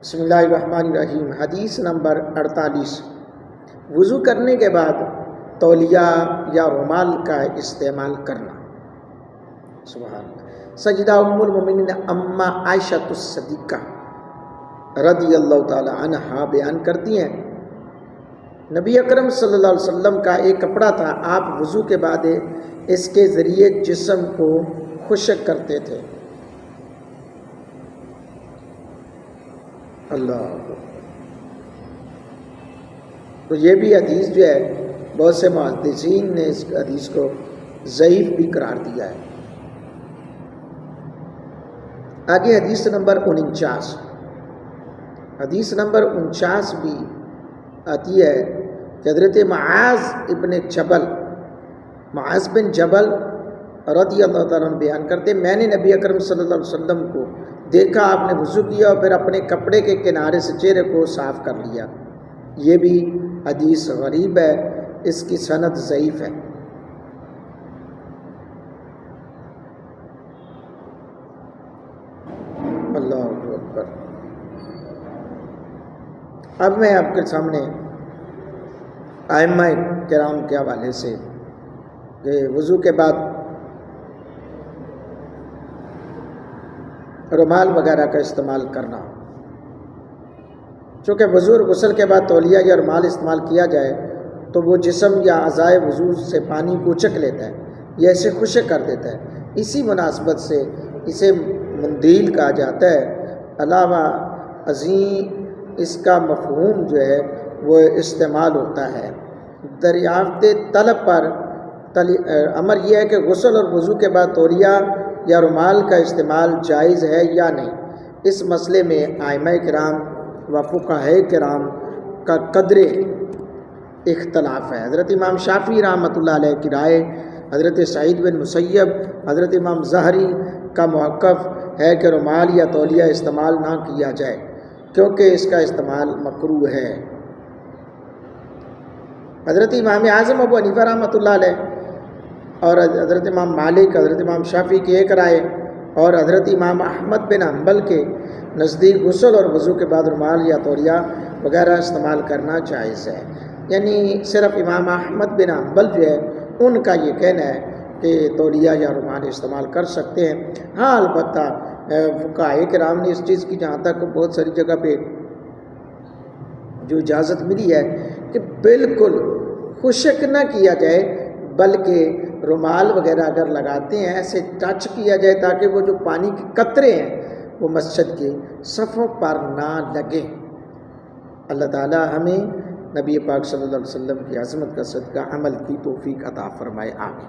بسم اللہ الرحمن الرحیم۔ حدیث نمبر 48۔ وضو کرنے کے بعد تولیہ یا رومال کا استعمال کرنا۔ سبحان اللہ۔ سیدہ ام المؤمنین اماں عائشہ الصدیقہ رضی اللہ تعالی عنہا بیان کرتی ہیں، نبی اکرم صلی اللہ علیہ وسلم کا ایک کپڑا تھا، آپ وضو کے بعد اس کے ذریعے جسم کو خشک کرتے تھے۔ اللہ، تو یہ بھی حدیث جو ہے بہت سے محدثین نے اس حدیث کو ضعیف بھی قرار دیا ہے۔ آگے حدیث نمبر 49۔ حدیث نمبر 49 بھی آتی ہے کہ حضرت معاذ بن جبل رضی اللہ تعالیٰ عنہ بیان کرتے، میں نے نبی اکرم صلی اللہ علیہ وسلم کو دیکھا، آپ نے وضو کیا اور پھر اپنے کپڑے کے کنارے سے چہرے کو صاف کر لیا۔ یہ بھی حدیث غریب ہے، اس کی سند ضعیف ہے۔ اللہ اکبر۔ اب میں آپ کے سامنے ائمہ کرام کے حوالے سے کہ وضو کے بعد رومال وغیرہ کا استعمال کرنا، چونکہ وضو اور غسل کے بعد تولیہ یا رومال استعمال کیا جائے تو وہ جسم یا اعضائے وضو سے پانی کو اچک لیتا ہے یا اسے خشک کر دیتا ہے، اسی مناسبت سے اسے مندیل کہا جاتا ہے۔ علاوہ ازیں اس کا مفہوم جو ہے وہ استعمال ہوتا ہے۔ دریافت طلب پر امر یہ ہے کہ غسل اور وضو کے بعد تولیہ یا رومال کا استعمال جائز ہے یا نہیں۔ اس مسئلے میں ائمہ کرام و فقہاء کرام کا قدر اختلاف ہے۔ حضرت امام شافعی رحمۃ اللہ علیہ کی رائے، حضرت سعید بن مسیب، حضرت امام زہری کا موقف ہے کہ رومال یا تولیہ استعمال نہ کیا جائے کیونکہ اس کا استعمال مکروہ ہے۔ حضرت امام اعظم ابو حنیفہ رحمۃ اللہ علیہ اور حضرت امام مالک، حضرت امام شافعی کی ایک رائے اور حضرت امام احمد بن حنبل کے نزدیک غسل اور وضو کے بعد رومال یا تولیہ وغیرہ استعمال کرنا جائز ہے۔ یعنی صرف امام احمد بن حنبل جو ہے ان کا یہ کہنا ہے کہ تولیہ یا رومال استعمال کر سکتے ہیں۔ ہاں البتہ فقہاء کرام نے اس چیز کی جہاں تک بہت ساری جگہ پہ جو اجازت ملی ہے کہ بالکل خشک نہ کیا جائے، بلکہ رومال وغیرہ اگر لگاتے ہیں ایسے ٹچ کیا جائے تاکہ وہ جو پانی کے قطرے ہیں وہ مسجد کے صفوں پر نہ لگیں۔ اللہ تعالی ہمیں نبی پاک صلی اللہ علیہ وسلم کی عظمت کا صدقہ عمل کی توفیق عطا فرمائے، آمین۔